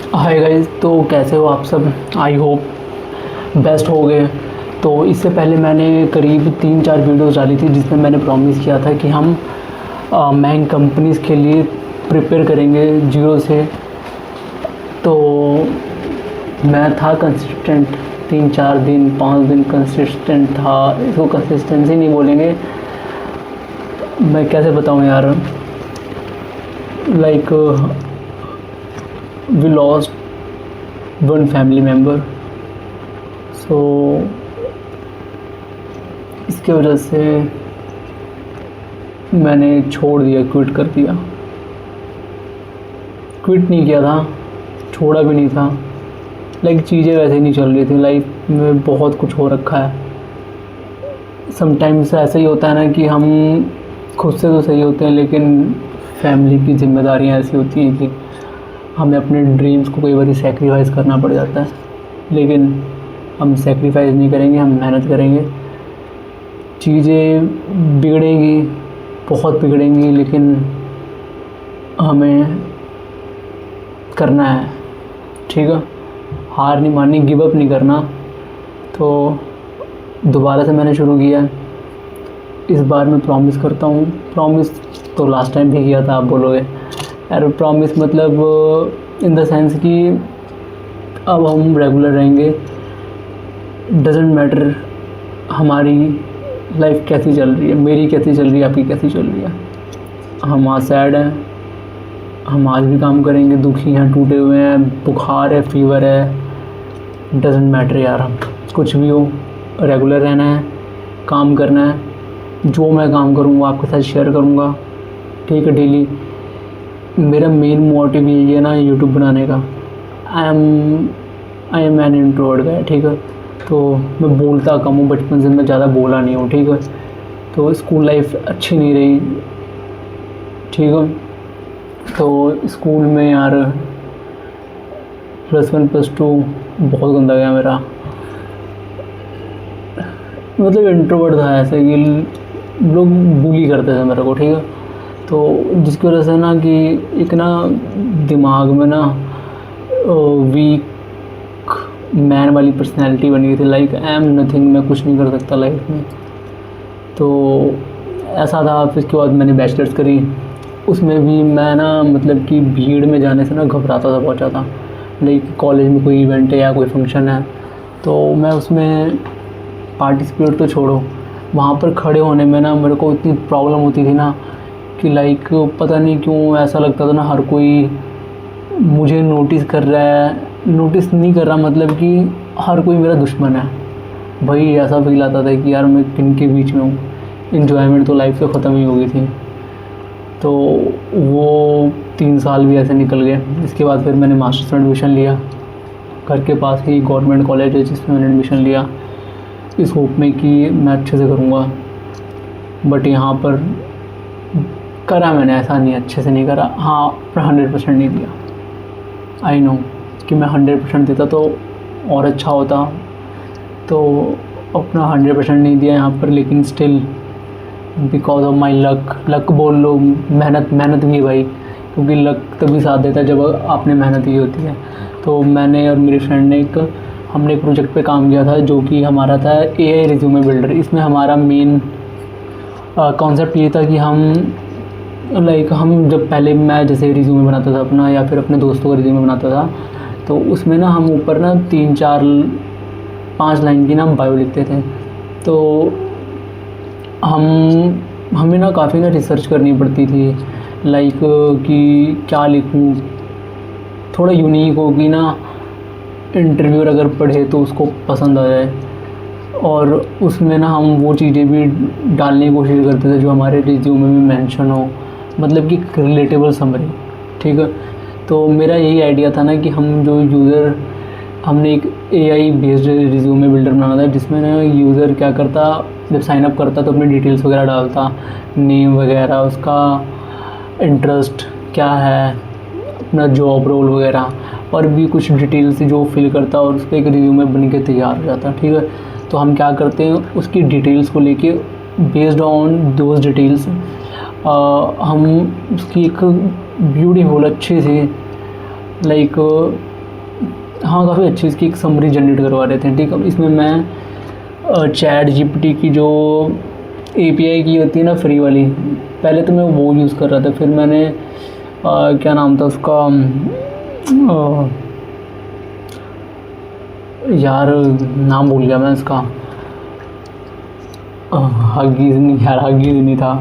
Hi guys, तो कैसे हो आप सब। आई होप बेस्ट हो गए। तो इससे पहले मैंने करीब 3-4 वीडियोस डाली थी जिसमें मैंने प्रॉमिस किया था कि हम महंगी कंपनीज़ के लिए प्रिपेयर करेंगे जीरो से। तो मैं था कंसिस्टेंट, 3-4 दिन 5 दिन कंसिस्टेंट था। इसको कंसिस्टेंसी नहीं बोलेंगे, मैं कैसे बताऊं यार। Like we lost one family member, so इसके वजह से मैंने छोड़ दिया, क्विट कर दिया। क्विट नहीं किया था, छोड़ा भी नहीं था। लाइक चीज़ें वैसे ही नहीं चल रही थी, लाइफ में बहुत कुछ हो रखा है। समटाइम्स ऐसा ही होता है ना कि हम खुद से तो सही होते हैं लेकिन फैमिली की जिम्मेदारियाँ ऐसी होती हैं कि हमें अपने ड्रीम्स को कई बार सेक्रीफाइस करना पड़ जाता है। लेकिन हम सेक्रीफाइस नहीं करेंगे, हम मेहनत करेंगे। चीज़ें बिगड़ेंगी, बहुत बिगड़ेंगी, लेकिन हमें करना है, ठीक है। हार नहीं माननी, गिव अप नहीं करना। तो दोबारा से मैंने शुरू किया। इस बार मैं प्रॉमिस करता हूँ। प्रॉमिस तो लास्ट टाइम भी किया था, आप बोलोगे यार प्रॉमिस मतलब इन द सेंस कि अब हम रेगुलर रहेंगे। डजेंट मैटर हमारी लाइफ कैसी चल रही है, मेरी कैसी चल रही है, आपकी कैसी चल रही है। हम आज सैड हैं, हम आज भी काम करेंगे, दुखी हैं, टूटे हुए हैं, बुखार है, फीवर है, डजेंट मैटर यार। हम कुछ भी हो, रेगुलर रहना है, काम करना है। जो मैं काम करूँगा आपके साथ शेयर करूँगा, ठीक है, डेली। मेरा मेन मोटिव यही है ना यूट्यूब बनाने का। आई एम एन इंट्रोवर्ट गाय, ठीक है। तो मैं बोलता कम हूँ, बचपन से मैं ज़्यादा बोला नहीं हूँ, ठीक है। तो स्कूल लाइफ अच्छी नहीं रही, ठीक है। तो स्कूल में यार +1 +2 बहुत गंदा गया मेरा। मतलब इंट्रोवर्ट था, ऐसे कि लोग बुली करते थे मेरे को, ठीक है। तो जिसकी वजह से ना कि एक ना दिमाग में ना वीक मैन वाली पर्सनैलिटी बन गई थी। लाइक आई एम नथिंग, मैं कुछ नहीं कर सकता लाइफ में। तो ऐसा था। फिर इसके बाद मैंने बैचलर्स करी। उसमें भी मैं ना मतलब कि भीड़ में जाने से ना घबराता था बहुत ज़्यादा। लाइक कॉलेज में कोई इवेंट है या कोई फंक्शन है तो मैं उसमें पार्टिसिपेट तो छोड़ो, वहाँ पर खड़े होने में ना मेरे को इतनी प्रॉब्लम होती थी ना कि लाइक पता नहीं क्यों ऐसा लगता था ना हर कोई मुझे नोटिस कर रहा है। नोटिस नहीं कर रहा मतलब कि हर कोई मेरा दुश्मन है भाई। ऐसा फील आता था कि यार मैं किन के बीच में हूँ। इन्जॉयमेंट तो लाइफ से ख़त्म ही हो गई थी। तो वो 3 साल भी ऐसे निकल गए। इसके बाद फिर मैंने मास्टर्स में एडमिशन लिया। घर के पास ही गवर्नमेंट कॉलेज है जिसमें मैंने एडमिशन लिया, इस होप में कि मैं अच्छे से करूँगा। बट यहाँ पर करा मैंने, ऐसा नहीं अच्छे से नहीं करा। हाँ, पर 100% नहीं दिया। आई नो कि मैं 100% देता तो और अच्छा होता। तो अपना 100% नहीं दिया यहाँ पर, लेकिन still because of my luck बोल लो, मेहनत भी भाई, क्योंकि लक तभी साथ देता है जब आपने मेहनत की होती है। तो मैंने और मेरे फ्रेंड ने हमने एक प्रोजेक्ट पे काम किया था जो कि हमारा था AI रिज्यूमे बिल्डर। इसमें हमारा मेन कॉन्सेप्ट ये था कि हम जब पहले मैं जैसे रिज्यूमे बनाता था अपना या फिर अपने दोस्तों का रिज्यूमे बनाता था तो उसमें ना हम ऊपर ना 3-4-5 लाइन की ना हम बायो लिखते थे। तो हमें ना काफ़ी ना रिसर्च करनी पड़ती थी, लाइक कि क्या लिखूं, थोड़ा यूनिक हो कि ना इंटरव्यूअर अगर पढ़े तो उसको पसंद आ जाए। और उसमें ना हम वो चीज़ें भी डालने की कोशिश करते थे जो हमारे रिज्यूमे में मेंशन हो, मतलब कि रिलेटेबल समरी, ठीक है। तो मेरा यही आइडिया था ना कि हमने एक AI बेस्ड रिज्यूमे बिल्डर बनाना था जिसमें ना यूज़र क्या करता, जब साइन अप करता तो अपनी डिटेल्स वगैरह डालता, नेम वगैरह, उसका इंटरेस्ट क्या है, अपना जॉब रोल वगैरह और भी कुछ डिटेल्स जो फिल करता और उसका एक रिज्यूमे बन के तैयार हो जाता, ठीक है। तो हम क्या करते हैं, उसकी डिटेल्स को लेके बेस्ड ऑन दोज डिटेल्स हम उसकी एक ब्यूटीफुल अच्छी सी लाइक हाँ, काफ़ी अच्छी इसकी एक समरी जनरेट करवा रहे थे, ठीक है। इसमें मैं चैट जीपीटी की जो एपीआई की होती है ना फ्री वाली, पहले तो मैं वो यूज़ कर रहा था, फिर मैंने क्या नाम था उसका, यार नाम भूल गया मैं इसका, हगीज़ नहीं यार, हगीज़ नहीं था,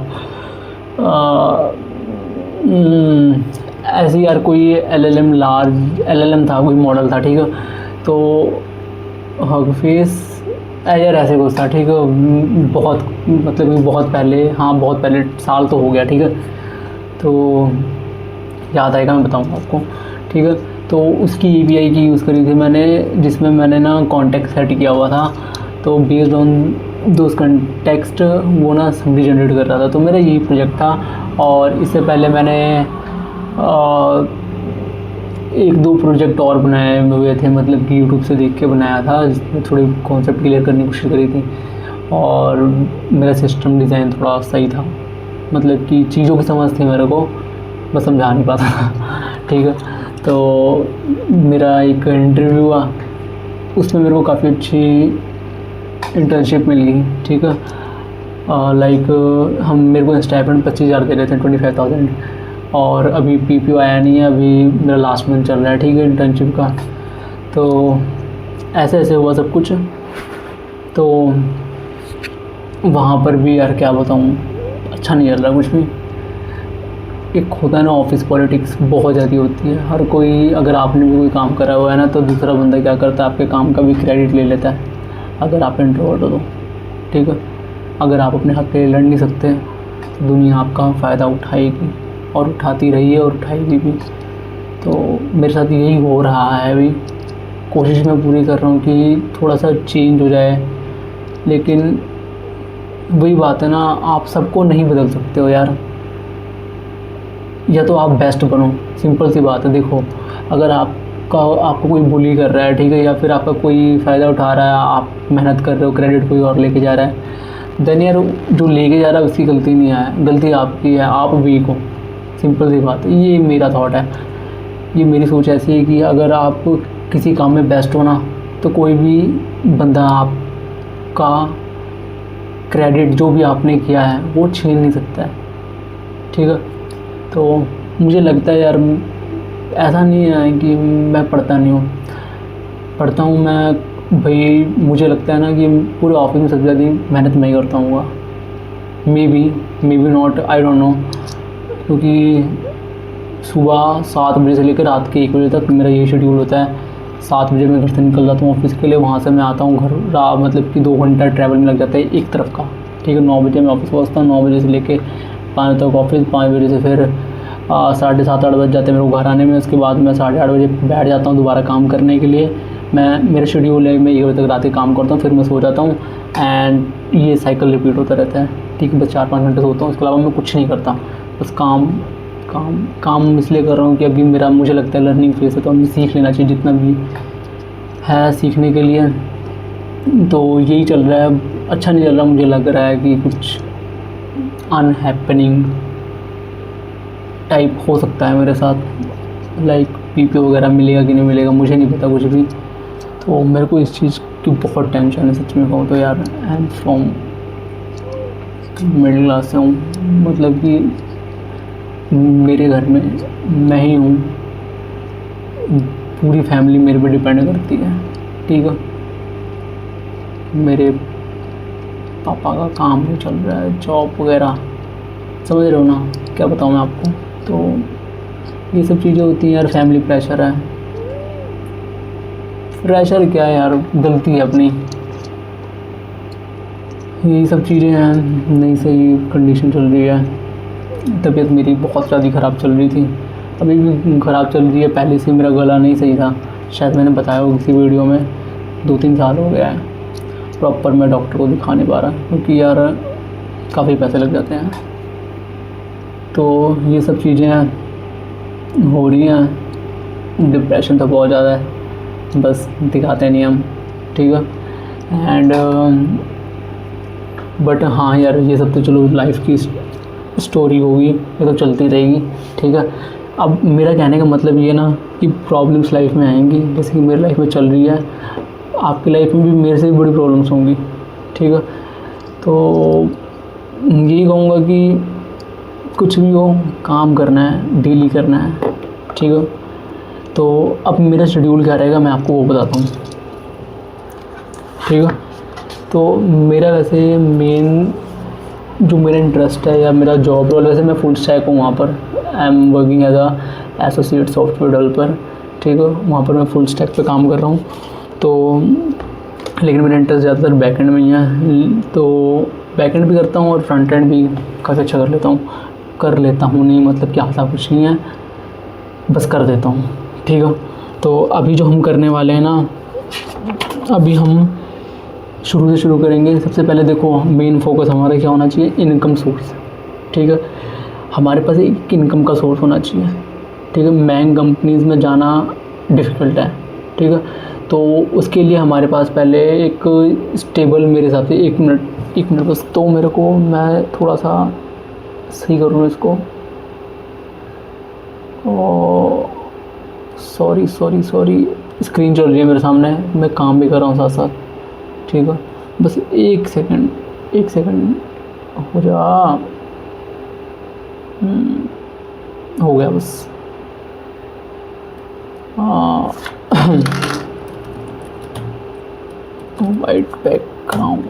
ऐसे यार कोई एलएलएम लार्ज एलएलएम था, कोई मॉडल था, ठीक है। तो हग फेस यार ऐसे कुछ था, ठीक है। बहुत मतलब कि बहुत पहले, हाँ बहुत पहले, साल तो हो गया, ठीक है। तो याद आएगा मैं बताऊँगा आपको, ठीक है। तो उसकी एपीआई की यूज़ करी थी मैंने, जिसमें मैंने ना कॉन्टेक्स्ट सेट किया हुआ था, तो बेस्ड ऑन दोज कॉन्टेक्स्ट वो ना समरी जनरेट कर रहा था। तो मेरा यही प्रोजेक्ट था। और इससे पहले मैंने एक दो प्रोजेक्ट और बनाए हुए थे, मतलब कि यूट्यूब से देख के बनाया था, जिसमें थोड़ी कॉन्सेप्ट क्लियर करने की कोशिश करी थी। और मेरा सिस्टम डिज़ाइन थोड़ा सही था, मतलब कि चीज़ों की समझ थी मेरे को, बस समझा नहीं पाता था, ठीक है। तो मेरा एक इंटरव्यू हुआ, उसमें मेरे को काफ़ी अच्छी इंटर्नशिप मिल गई, ठीक है। लाइक हम मेरे को स्टाइपेंड 25,000 दे रहे थे, 25,000। और अभी पीपीओ आया नहीं है, अभी मेरा लास्ट मंथ चल रहा है, ठीक है, इंटर्नशिप का। तो ऐसे ऐसे हुआ सब कुछ। तो वहाँ पर भी यार क्या बताऊँ, अच्छा नहीं चल रहा कुछ भी। एक होता है ना ऑफिस पॉलिटिक्स, बहुत ज़्यादा होती है। हर कोई, अगर आपने भी कोई काम करा हुआ है ना, तो दूसरा बंदा क्या करता है, आपके काम का भी क्रेडिट ले लेता है, अगर आप इंट्रोवर्ट हो तो, ठीक है। अगर आप अपने हक के लिए लड़ नहीं सकते, तो दुनिया आपका फ़ायदा उठाएगी, और उठाती रही है और उठाएगी भी। तो मेरे साथ यही हो रहा है अभी। कोशिश मैं पूरी कर रहा हूँ कि थोड़ा सा चेंज हो जाए, लेकिन वही बात है ना, आप सबको नहीं बदल सकते हो यार। या तो आप बेस्ट बनो, सिंपल सी बात है। देखो, अगर आपको कोई बुली कर रहा है, ठीक है, या फिर आपका कोई फ़ायदा उठा रहा है, आप मेहनत कर रहे हो, क्रेडिट कोई और लेके जा रहा है, देन यार जो लेके जा रहा है उसकी गलती नहीं है, गलती आपकी है, आप वीक हो, सिंपल सी बात है। ये मेरा थॉट है, ये मेरी सोच ऐसी है कि अगर आप किसी काम में बेस्ट हो ना, तो कोई भी बंदा आपका क्रेडिट जो भी आपने किया है वो छीन नहीं सकता है, ठीक है। तो मुझे लगता है यार, ऐसा नहीं है कि मैं पढ़ता नहीं हूँ, पढ़ता हूँ मैं भाई। मुझे लगता है ना कि पूरे ऑफिस में सबसे ज़्यादा मेहनत मैं ही करता हूँ, may be not, I don't know. क्योंकि सुबह 7 बजे से लेकर रात के 1 बजे तक मेरा यही शेड्यूल होता है। 7 बजे मैं घर से निकल जाता हूँ ऑफिस के लिए, वहाँ से मैं आता हूँ घर, मतलब कि 2 घंटा ट्रैवल में लग जाता है एक तरफ का, ठीक है। 9 बजे मैं ऑफिस पहुँचता हूँ, 9 बजे से लेके 5 तक ऑफिस, 5 बजे से फिर 7:30-8 बज जाते हैं मेरे को घर आने में। उसके बाद मैं 8:30 बजे बैठ जाता हूँ दोबारा काम करने के लिए। मेरा शेड्यूल है, मैं 1 बजे तक रात के काम करता हूँ, फिर मैं सो जाता हूँ, एंड ये साइकिल रिपीट होता रहता है, ठीक है। बस 4-5 घंटे सोता हूँ, उसके अलावा मैं कुछ नहीं करता, बस काम काम काम इसलिए कर रहा हूँ कि अभी मेरा, मुझे लगता है लर्निंग फेस है, तो अभी सीख लेना चाहिए जितना भी है सीखने के लिए। तो यही चल रहा है, अच्छा नहीं चल रहा। मुझे लग रहा है कि कुछ अनहैपनिंग टाइप हो सकता है मेरे साथ, लाइक पीपीओ वगैरह मिलेगा कि नहीं मिलेगा मुझे नहीं पता कुछ भी। तो मेरे को इस चीज़ की बहुत टेंशन है, सच में कहूँ तो यार। I am from middle class से हूँ, मतलब कि मेरे घर में मैं ही हूँ, पूरी फैमिली मेरे पे डिपेंड करती है, ठीक है। मेरे पापा का काम नहीं चल रहा है, जॉब वगैरह, समझ रहे हो ना, क्या बताऊँ मैं आपको। तो ये सब चीज़ें होती हैं यार, फैमिली प्रेशर है। प्रेशर क्या है यार, गलती है अपनी, यही सब चीज़ें हैं। नहीं सही कंडीशन चल रही है, तबीयत मेरी बहुत ज़्यादा ख़राब चल रही थी, अभी भी ख़राब चल रही है। पहले से मेरा गला नहीं सही था, शायद मैंने बताया हो किसी वीडियो में। 2-3 साल हो गया है प्रॉपर मैं डॉक्टर को दिखा नहीं पा रहा, क्योंकि यार काफ़ी पैसे लग जाते हैं। तो ये सब चीज़ें हो रही हैं, डिप्रेशन तो बहुत ज़्यादा है, बस दिखाते नहीं हम, ठीक है। एंड बट हाँ यार, ये सब तो चलो लाइफ की स्टोरी होगी, ये तो चलती रहेगी, ठीक है। अब मेरा कहने का मतलब ये ना कि प्रॉब्लम्स लाइफ में आएंगी, जैसे कि मेरी लाइफ में चल रही है, आपकी लाइफ में भी मेरे से भी बड़ी प्रॉब्लम्स होंगी, ठीक है। तो यही कहूँगा कि कुछ भी हो, काम करना है, डेली करना है, ठीक है। तो अब मेरा शेड्यूल क्या रहेगा मैं आपको वो बताता हूँ, ठीक है। तो मेरा वैसे मेन जो मेरा इंटरेस्ट है या मेरा जॉब रोल, वैसे मैं फुल स्टैक हूँ वहाँ पर, I am working as a associate software developer, ठीक है। वहाँ पर मैं फुल स्टैक पे काम कर रहा हूँ। तो लेकिन मेरा इंटरेस्ट ज़्यादातर बैकएंड में ही है, तो बैकएंड भी करता हूँ और फ्रंट एंड भी काफ़ी अच्छा कर लेता हूँ नहीं मतलब कि आता कुछ नहीं है, बस कर देता हूँ, ठीक है। तो अभी जो हम करने वाले हैं ना, अभी हम शुरू से शुरू करेंगे। सबसे पहले देखो मेन फोकस हमारा क्या होना चाहिए, इनकम सोर्स, ठीक है। हमारे पास एक इनकम का सोर्स होना चाहिए, ठीक है। महंगी कंपनीज़ में जाना डिफ़िकल्ट है, ठीक है। तो उसके लिए हमारे पास पहले एक स्टेबल, मेरे हिसाब से एक मिनट बस, तो मेरे को मैं थोड़ा सा सही करूँ इसको, और सॉरी स्क्रीन चल रही है मेरे सामने, मैं काम भी कर रहा हूँ साथ साथ, ठीक है। बस एक सेकंड हो जा, हो गया बस। वाइट बैकग्राउंड,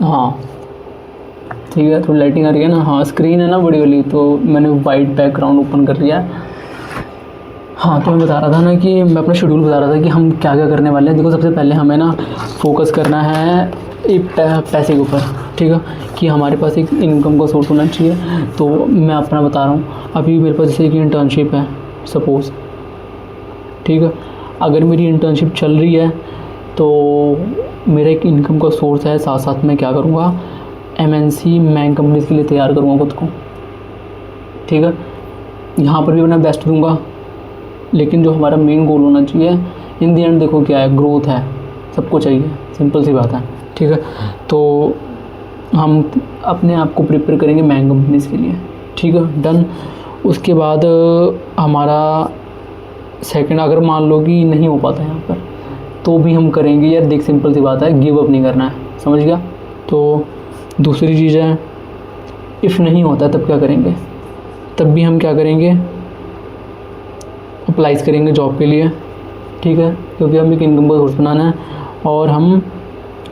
हाँ ठीक है। तो लाइटिंग आ रही है ना, हाँ स्क्रीन है ना बड़ी वाली, तो मैंने वाइट बैकग्राउंड ओपन कर लिया। हाँ तो मैं बता रहा था ना कि मैं अपना शेड्यूल बता रहा था कि हम क्या क्या करने वाले हैं। देखो सबसे पहले हमें ना फोकस करना है एक पैसे के ऊपर, ठीक है, कि हमारे पास एक इनकम का सोर्स होना चाहिए। तो मैं अपना बता रहा हूँ, अभी मेरे पास जैसे कि इंटर्नशिप है सपोज़, ठीक है। अगर मेरी इंटर्नशिप चल रही है तो मेरा एक इनकम का सोर्स है, साथ साथ मैं क्या करूँगा, MNC महंगी कंपनीज़ के लिए तैयार करूँगा खुद को, ठीक है। यहाँ पर भी अपना बेस्ट दूँगा, लेकिन जो हमारा मेन गोल होना चाहिए इन दी एंड, देखो क्या है, ग्रोथ है, सबको चाहिए, सिंपल सी बात है, ठीक है। तो हम अपने आप को प्रिपेयर करेंगे महंगी कंपनीज़ के लिए, ठीक है, डन। उसके बाद हमारा सेकंड, अगर मान लो कि नहीं हो पाता यहाँ पर, तो भी हम करेंगे यार, देख सिंपल सी बात है, गिव अप नहीं करना है, समझ गया। तो दूसरी चीज़ है, इफ़ नहीं होता तब क्या करेंगे, तब भी हम क्या करेंगे, अप्लाइज करेंगे जॉब के लिए, ठीक है, क्योंकि हमें एक इनकम का सोर्स बनाना है और हम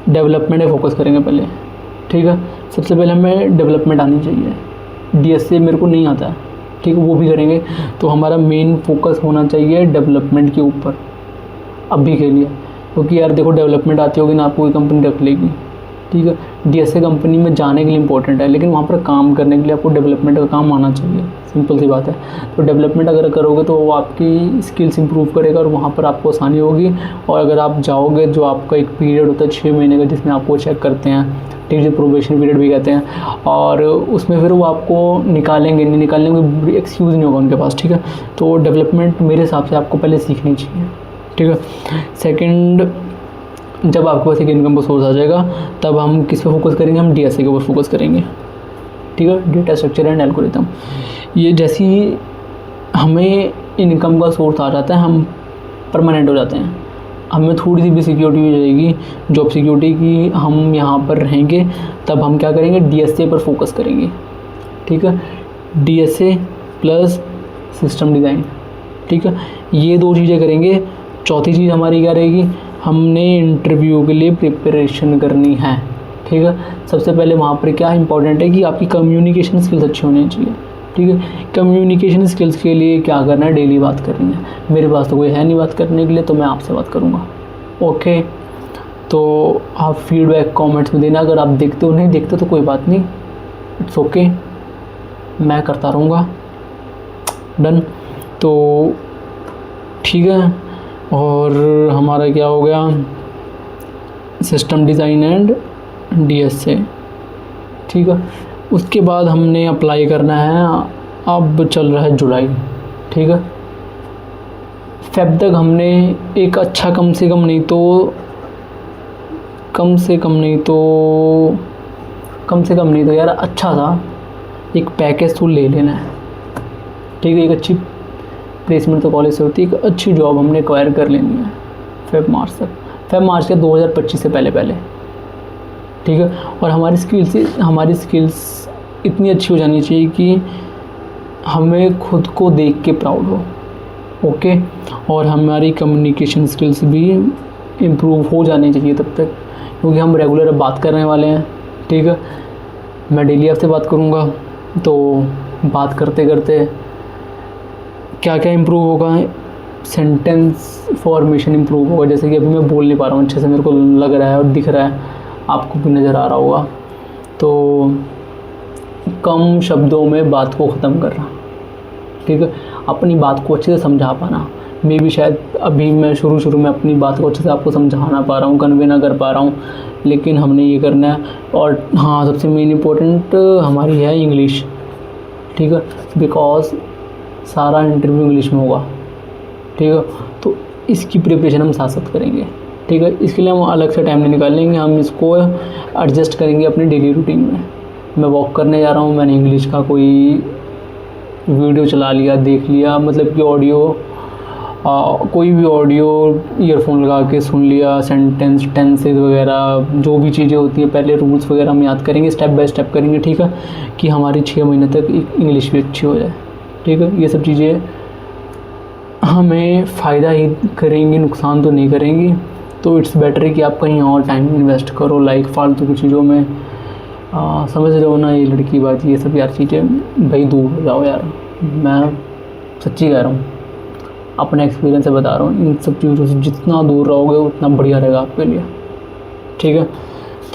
डेवलपमेंट पे फोकस करेंगे पहले, ठीक है। सबसे पहले हमें डेवलपमेंट आनी चाहिए, DSA मेरे को नहीं आता है, ठीक है, वो भी करेंगे। तो हमारा मेन फोकस होना चाहिए डेवलपमेंट के ऊपर अभी के लिए, क्योंकि यार देखो डेवलपमेंट आती होगी ना, आपको कोई कंपनी रख लेगी, ठीक है। DSA कंपनी में जाने के लिए इंपॉर्टेंट है, लेकिन वहाँ पर काम करने के लिए आपको डेवलपमेंट का काम आना चाहिए, सिंपल सी बात है। तो डेवलपमेंट अगर करोगे तो वो आपकी स्किल्स इंप्रूव करेगा और वहाँ पर आपको आसानी होगी। और अगर आप जाओगे, जो आपका एक पीरियड होता है 6 महीने का, जिसमें आपको चेक करते हैं, ठीक है, प्रोबेशन पीरियड भी कहते हैं, और उसमें फिर वो आपको निकालेंगे, नहीं निकालेंगे, एक्सक्यूज़ नहीं होगा उनके पास, ठीक है। तो डेवलपमेंट मेरे हिसाब से आपको पहले सीखनी चाहिए, ठीक है। सेकेंड, जब आपके पास एक इनकम का सोर्स आ जाएगा, तब हम किस पे फोकस करेंगे, हम DSA के ऊपर फोकस करेंगे, ठीक है, डेटा स्ट्रक्चर एंड एल्गोरिथम। ये जैसी हमें इनकम का सोर्स आ जाता है, हम परमानेंट हो जाते हैं, हमें थोड़ी सी भी सिक्योरिटी हो जाएगी, जॉब सिक्योरिटी की, हम यहाँ पर रहेंगे, तब हम क्या करेंगे, DSA पर फोकस करेंगे, ठीक है। DSA प्लस सिस्टम डिज़ाइन, ठीक है, ये 2 चीज़ें करेंगे। चौथी चीज़ हमारी क्या रहेगी, हमने इंटरव्यू के लिए प्रिपरेशन करनी है, ठीक है। सबसे पहले वहाँ पर क्या इंपॉर्टेंट है कि आपकी कम्युनिकेशन स्किल्स अच्छी होनी चाहिए, ठीक है। कम्युनिकेशन स्किल्स के लिए क्या करना है, डेली बात करनी है। मेरे पास तो कोई है नहीं बात करने के लिए, तो मैं आपसे बात करूँगा, ओके। तो आप फीडबैक कमेंट्स में देना, अगर आप देखते हो, नहीं देखते तो कोई बात नहीं, इट्स ओके, मैं करता रहूँगा, डन। तो ठीक है, और हमारा क्या हो गया, सिस्टम डिज़ाइन एंड DSA, ठीक है। उसके बाद हमने अप्लाई करना है, अब चल रहा है जुलाई, ठीक है। फेब तक हमने एक अच्छा, कम से कम नहीं तो कम से कम नहीं तो यार अच्छा सा एक पैकेज तो ले लेना है, ठीक है। एक अच्छी प्लेसमेंट तो कॉलेज से होती है, एक अच्छी जॉब हमने एक्वायर कर लेनी है फेब मार्च के 2025 से पहले, ठीक है। और हमारी स्किल्स इतनी अच्छी हो जानी चाहिए कि हमें खुद को देख के प्राउड हो, ओके। और हमारी कम्युनिकेशन स्किल्स भी इम्प्रूव हो जानी चाहिए तब तक, क्योंकि हम रेगुलर अब बात करने वाले हैं, ठीक है। मैं डेली आपसे बात करूँगा, तो बात करते करते क्या क्या इम्प्रूव होगा, सेंटेंस फॉर्मेशन इम्प्रूव होगा। जैसे कि अभी मैं बोल नहीं पा रहा हूँ अच्छे से, मेरे को लग रहा है और दिख रहा है, आपको भी नज़र आ रहा होगा। तो कम शब्दों में बात को ख़त्म करना, ठीक है। अपनी बात को अच्छे से समझा पाना। मे भी शायद अभी मैं शुरू में अपनी बात को अच्छे से आपको समझा ना पा रहा हूँ, कन्वे ना कर पा रहा हूँ, लेकिन हमने ये करना है। और हाँ, सबसे मेन इम्पोर्टेंट हमारी है इंग्लिश, ठीक है, बिकॉज सारा इंटरव्यू इंग्लिश में होगा, ठीक है। तो इसकी प्रिपरेशन हम साथ साथ करेंगे, ठीक है। इसके लिए हम अलग से टाइम नहीं निकालेंगे, हम इसको एडजस्ट करेंगे अपनी डेली रूटीन में। मैं वॉक करने जा रहा हूँ, मैंने इंग्लिश का कोई वीडियो चला लिया, देख लिया, मतलब कि ऑडियो, कोई भी ऑडियो ईयरफोन लगा के सुन लिया, टेंसेस वगैरह जो भी चीज़ें होती हैं, पहले रूल्स वगैरह हम याद करेंगे, स्टेप बाय स्टेप करेंगे, ठीक है, कि हमारी 6 महीने तक इंग्लिश भी अच्छी हो जाए, ठीक है। ये सब चीज़ें हमें फ़ायदा ही करेंगी, नुकसान तो नहीं करेंगी। तो इट्स बेटर है कि आप कहीं और टाइम इन्वेस्ट करो, लाइक फालतू की चीज़ों में। समझ रहे हो ना, ये लड़की बात, ये सब यार चीज़ें भाई दूर हो जाओ यार। मैं सच्ची कह रहा हूँ, अपने एक्सपीरियंस से बता रहा हूँ, इन सब चीज़ों से जितना दूर रहोगे उतना बढ़िया रहेगा आपके लिए, ठीक है।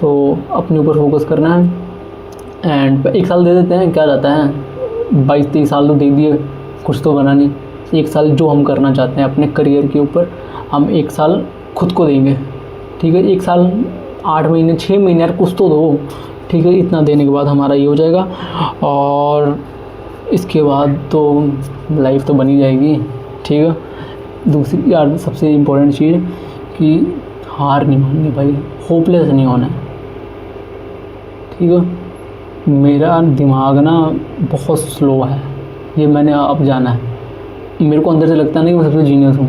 तो अपने ऊपर फोकस करना है। एंड 1 साल दे देते हैं, क्या जाता है, 22-23 साल तो दे दिए, कुछ तो बना नहीं। 1 साल जो हम करना चाहते हैं अपने करियर के ऊपर, हम 1 साल खुद को देंगे, ठीक है। 1 साल 8 महीने 6 महीने यार कुछ तो दो, ठीक है। इतना देने के बाद हमारा ये हो जाएगा, और इसके बाद तो लाइफ तो बनी जाएगी, ठीक है। दूसरी यार सबसे इम्पोर्टेंट चीज़ कि हार नहीं माननी भाई, होपलेस नहीं होना है, ठीक है। मेरा दिमाग ना बहुत स्लो है, ये मैंने अब जाना है। मेरे को अंदर से लगता नहीं कि मैं सबसे जीनियस हूँ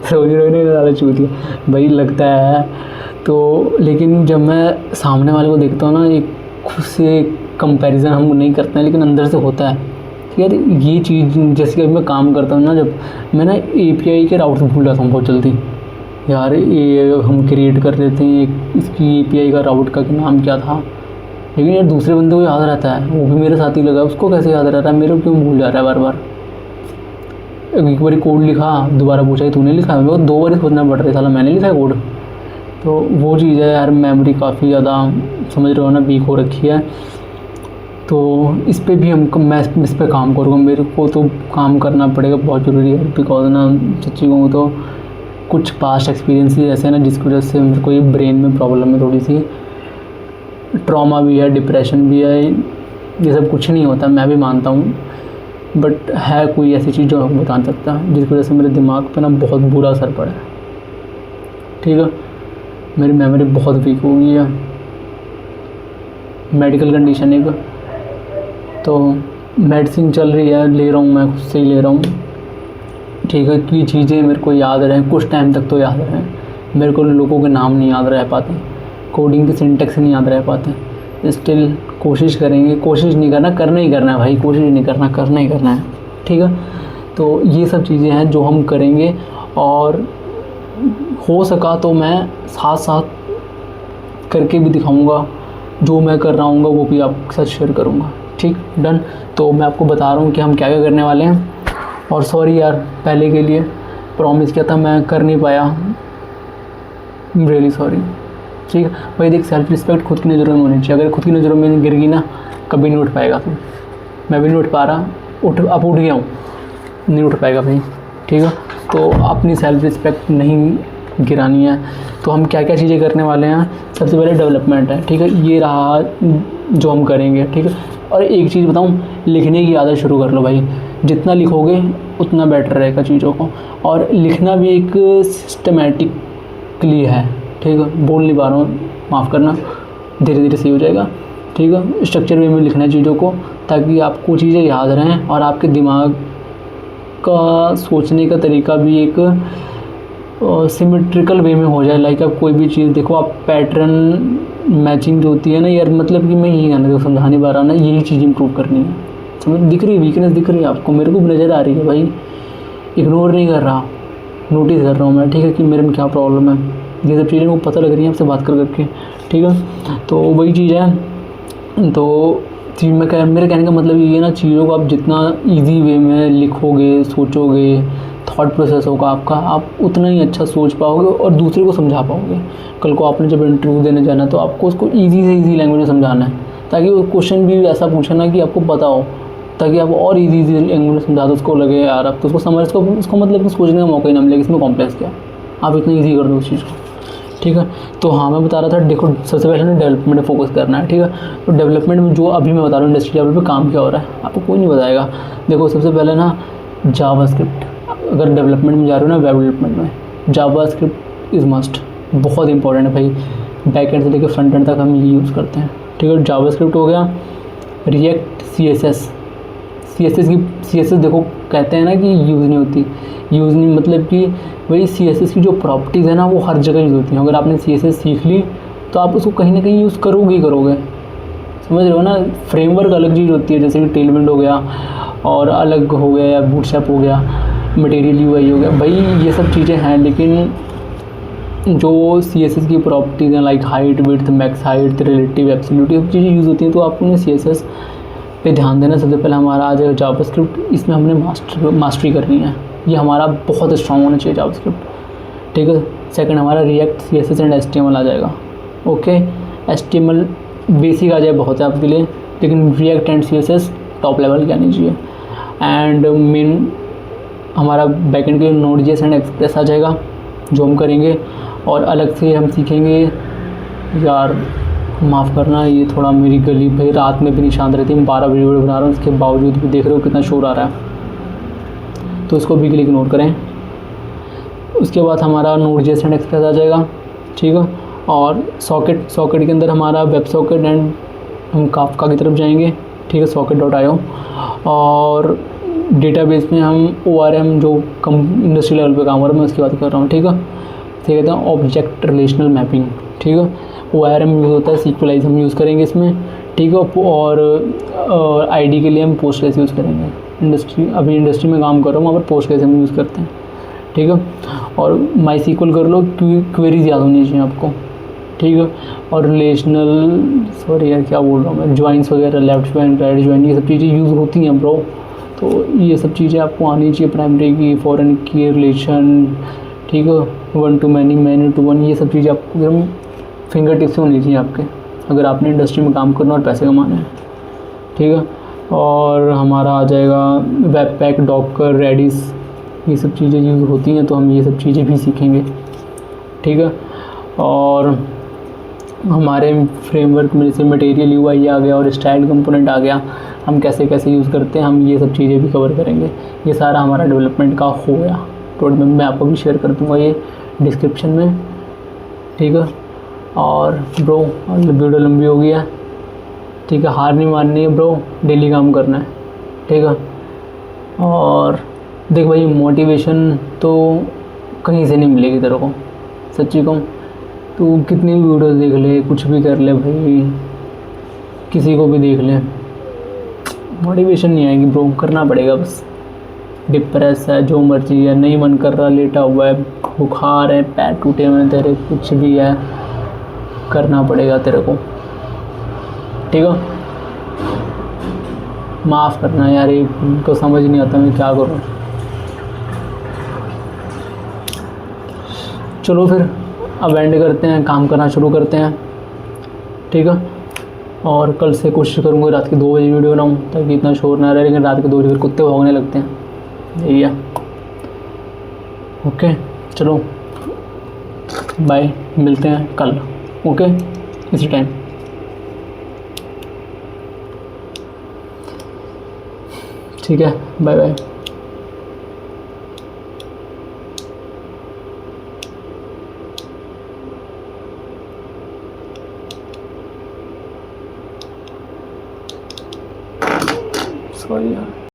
सोच रहे ज़्यादा चूतिया भाई लगता है, तो लेकिन जब मैं सामने वाले को देखता हूँ ना, एक खुद से कंपैरिजन हम नहीं करते हैं, लेकिन अंदर से होता है कि यार ये चीज़, जैसे कि अभी मैं काम करता हूँ ना, जब मैं ना API के राउट्स भूल जाता हूँ बहुत जल्दी यार। ये हम क्रिएट कर देते हैं, इसकी API का राउट का नाम क्या था, लेकिन यार दूसरे बंदे को याद रहता है, वो भी मेरे साथ ही लगा, उसको कैसे याद रहता है, मेरे को क्यों भूल जा रहा है बार बार। एक बार कोड लिखा, दोबारा पूछा तूने लिखा, मेरे को 2 बार सोचना पड़ रहा है, साला मैंने लिखा है कोड। तो वो चीज़ है यार, मेमोरी काफ़ी ज़्यादा समझ रहे हो ना वीक हो रखी है। तो इस पे भी मैं इस पे काम करूँगा, मेरे को तो काम करना पड़ेगा, बहुत ज़रूरी है। बिकॉज ना सच्ची कहूँ तो कुछ पास्ट एक्सपीरियंसेस ऐसे हैं ना, जिसकी वजह से मेरे को ये ब्रेन में प्रॉब्लम है, थोड़ी सी ट्रॉमा भी है, डिप्रेशन भी है। ये सब कुछ नहीं होता, मैं भी मानता हूँ, बट है कोई ऐसी चीज़ जो मैं बता नहीं सकता, जिसकी वजह से मेरे दिमाग पे ना बहुत बुरा असर पड़ा है, ठीक है। मेरी मेमोरी बहुत वीक हो गई है, मेडिकल कंडीशन एक, तो मेडिसिन चल रही है, ले रहा हूँ, मैं खुद से ही ले रहा हूँ, ठीक है, कि चीज़ें मेरे को याद रहें, कुछ टाइम तक तो याद रहें। मेरे को लोगों के नाम नहीं याद रह पाते, कोडिंग के सिंटेक्स नहीं याद रह पाते। स्टिल कोशिश करेंगे, कोशिश नहीं करना, करना ही करना है भाई, कोशिश नहीं करना, करना ही करना है, ठीक है। तो ये सब चीज़ें हैं जो हम करेंगे, और हो सका तो मैं साथ साथ करके भी दिखाऊंगा, जो मैं कर रहा हूँ वो भी आपके साथ शेयर करूँगा, ठीक, डन। तो मैं आपको बता रहा हूँ कि हम क्या क्या करने वाले हैं। और सॉरी यार पहले के लिए, प्रॉमिस किया था मैं कर नहीं पाया, रियली सॉरी, ठीक है भाई। देख, सेल्फ रिस्पेक्ट खुद की नज़रों में होनी चाहिए, अगर खुद की नज़रों में गिर गई ना, कभी नहीं उठ पाएगा तू। मैं भी नहीं उठ पा रहा, अब उठ गया हूँ, नहीं उठ पाएगा भाई, ठीक है। तो अपनी सेल्फ रिस्पेक्ट नहीं गिरानी है। तो हम क्या क्या चीज़ें करने वाले हैं, सबसे पहले डेवलपमेंट है, ठीक है, ये रहा जो हम करेंगे, ठीक है। और एक चीज़ बताऊँ, लिखने की आदत शुरू कर लो भाई, जितना लिखोगे उतना बेटर रहेगा चीज़ों को। और लिखना भी एक सिस्टमेटिकली है, ठीक है, बोल नहीं पा रहा हूँ, माफ़ करना, धीरे धीरे सही हो जाएगा। ठीक है, स्ट्रक्चर वे में लिखना है चीज़ों को, ताकि आपको चीज़ें याद रहें और आपके दिमाग का सोचने का तरीका भी एक सिमेट्रिकल वे में हो जाए। लाइक आप कोई भी चीज़ देखो, आप पैटर्न मैचिंग जो होती है ना यार, मतलब कि मैं यही कहना जो समझा नहीं पा रहा ना, यही चीज़ इंप्रूव करनी है। समझ दिख रही है, वीकनेस दिख रही है आपको, मेरे को भी नज़र आ रही है भाई, इग्नोर नहीं कर रहा, नोटिस कर रहा हूँ मैं, ठीक है, कि मेरे में क्या प्रॉब्लम है। ये सब चीज़ें मुझे पता लग रही हैं आपसे बात कर करके, ठीक है। तो वही चीज़ है। तो चीज़ में मेरे कहने का मतलब ये है ना, चीज़ों को आप जितना ईजी वे में लिखोगे, सोचोगे, थॉट प्रोसेस होगा आपका, आप उतना ही अच्छा सोच पाओगे और दूसरे को समझा पाओगे। कल को आपने जब इंटरव्यू देने जाना है तो आपको उसको ईजी से ईजी लैंग्वेज में समझाना है, ताकि वो क्वेश्चन भी ऐसा पूछे ना कि आपको पता हो, ताकि आप और ईजी लैंग्वेज में समझा दो, उसको लगे यार आप तो उसको समझ, उसको मतलब सोचने का मौका ही ना मिलेगा इसमें कॉम्प्लेक्स क्या, आप इतना ईजी कर दो उस चीज़ को, ठीक है। तो हाँ, मैं बता रहा था, देखो सबसे पहले ना डेवलपमेंट में फोकस करना है, ठीक है। तो डेवलपमेंट में जो अभी मैं बता रहा हूँ इंडस्ट्री लेवल पे काम क्या हो रहा है, आपको कोई नहीं बताएगा। देखो सबसे पहले ना जावास्क्रिप्ट, अगर डेवलपमेंट में जा रहे हो ना, वेब डेवलपमेंट में जावास्क्रिप्ट इज़ मस्ट, बहुत इंपॉर्टेंट है भाई। बैक एंड से लेकर फ्रंट एंड तक हम ये यूज़ करते हैं, ठीक है। जावास्क्रिप्ट हो गया, रिएक्ट, सी एस एस देखो कहते हैं ना कि यूज़ नहीं होती, यूज़ नहीं मतलब कि वही सी एस एस की जो प्रॉपर्टीज़ है ना वो हर जगह यूज़ होती हैं। अगर आपने सी एस एस सीख ली तो आप उसको कहीं ना कहीं यूज़ करोगे ही करोगे, समझ रहे हो ना। फ्रेमवर्क अलग चीज़ होती है, जैसे कि टेलविंड हो गया और अलग हो गया, या बूटस्ट्रैप हो गया, मटेरियल यूआई हो गया, भाई ये सब चीज़ें हैं। लेकिन जो सी एस एस की प्रॉपर्टीज़ हैं like height, width, max height, relative, absolute, ये सब चीज़ें यूज़ होती हैं। तो आपको उन्हें सी एस एस पे ध्यान देना। सबसे पहले हमारा आ जाएगा जावास्क्रिप्ट, इसमें हमने मास्टरी करनी है, ये हमारा बहुत स्ट्रॉन्ग होना चाहिए जावास्क्रिप्ट, ठीक है। सेकंड हमारा React, C S S and H T M L आ जाएगा, okay. H T M L basic आ जाए बहुत है आपके लिए, लेकिन React and C S S top level की आनी चाहिए। एंड मेन हमारा बैकएंड के नोड जेएस एंड एक्सप्रेस आ जाएगा, जो हम करेंगे। और अलग से हम सीखेंगे, यार माफ़ करना, ये थोड़ा मेरी गली भाई रात में भी नहीं शांत रहती, मैं 12 वीडियो बना रहा हूँ, इसके बावजूद भी देख रहे हो कितना शोर आ रहा है, तो इसको भी इग्नोर करें। उसके बाद हमारा नोड जेएस एंड एक्सप्रेस आ जाएगा, ठीक है। और सॉकेट के अंदर हमारा वेब सॉकेट एंड हम काफका की तरफ जाएंगे, ठीक है, socket.io। और डेटाबेस में हम ORM जो कम इंडस्ट्री लेवल पे काम हो रहा है, मैं उसकी बात कर रहा हूँ, ठीक है। ठीक है, तो ऑब्जेक्ट रिलेशनल मैपिंग, ठीक है, ORM यूज़ होता है, SQLite हम यूज़ करेंगे इसमें, ठीक है। और ID के लिए हम पोस्टग्रेस यूज़ करेंगे। अभी इंडस्ट्री में काम कर रहा हूँ, वहाँ पर पोस्टग्रेस हम यूज़ करते हैं, ठीक है। और MySQL कर लो, क्वेरीज याद होनी चाहिए आपको, ठीक है। और रिलेशनल, सॉरी यार क्या बोल रहा हूँ मैं, ज्वाइंस वगैरह, लेफ्ट ज्वाइन, राइट ज्वाइन, ये सब चीज़ें यूज़ होती हैं ब्रो। तो ये सब चीज़ें आपको आनी चाहिए, प्राइमरी की, फॉरेन की, रिलेशन, ठीक है, one to many, many to one, ये सब चीज़ें आपको एकदम फिंगर टिप से होनी चाहिए आपके, अगर आपने इंडस्ट्री में काम करना और पैसे कमाने हैं, ठीक है। और हमारा आ जाएगा वेबपैक, डॉकर, रेडिस, ये सब चीज़ें यूज़ होती हैं, तो हम ये सब चीज़ें भी सीखेंगे, ठीक है। और हमारे फ्रेमवर्क में जैसे मटेरियल यूआई आ गया और स्टाइल कंपोनेंट आ गया, हम कैसे कैसे यूज़ करते हैं, हम ये सब चीज़ें भी कवर करेंगे। ये सारा हमारा डेवलपमेंट का हो गया, रोड मैप मैं आपको भी शेयर कर दूँगा ये डिस्क्रिप्शन में, ठीक है। और ब्रो वीडियो लंबी हो गई है, ठीक है, हार नहीं माननी है ब्रो, डेली काम करना है, ठीक है। और देख भाई, मोटिवेशन तो कहीं से नहीं मिलेगी तेरे को, सच्ची कहूँ, तू कितनी भी वीडियोस देख ले, कुछ भी कर ले भाई, किसी को भी देख ले, मोटिवेशन नहीं आएगी ब्रो, करना पड़ेगा बस। डिप्रेस है, जो मर्जी है, नहीं मन कर रहा, लेटा हुआ है, बुखार है, पैर टूटे हुए हैं तेरे, कुछ भी है, करना पड़ेगा तेरे को, ठीक है। माफ़ करना यार, ये तो समझ नहीं आता मैं क्या करूँ। चलो फिर अब एंड करते हैं, काम करना शुरू करते हैं, ठीक है। और कल से कोशिश करूँगा रात के 2 बजे वीडियो बनाऊँ, ताकि इतना शोर ना रहे, लेकिन रात के 2 बजे फिर कुत्ते भौंकने लगते हैं, यही है, ओके। चलो बाय, मिलते हैं कल, ओके, इसी टाइम। ठीक है, बाय बाय। सॉरी यार।